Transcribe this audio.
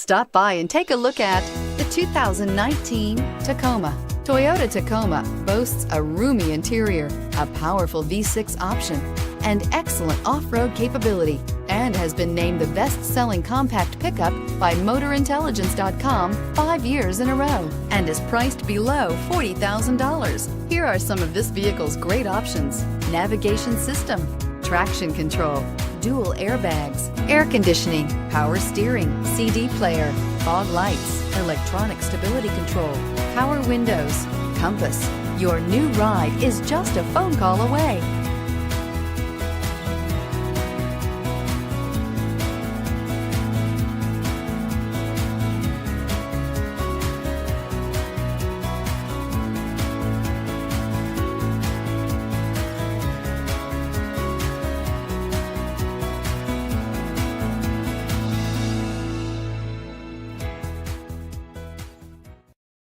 Stop by and take a look at the 2019 Tacoma. Toyota Tacoma boasts a roomy interior, a powerful V6 option, and excellent off-road capability, and has been named the best-selling compact pickup by MotorIntelligence.com 5 years in a row, and is priced below $40,000. Here are some of this vehicle's great options: navigation system, traction control, dual airbags, air conditioning, power steering, CD player, fog lights, electronic stability control, power windows, compass. Your new ride is just a phone call away.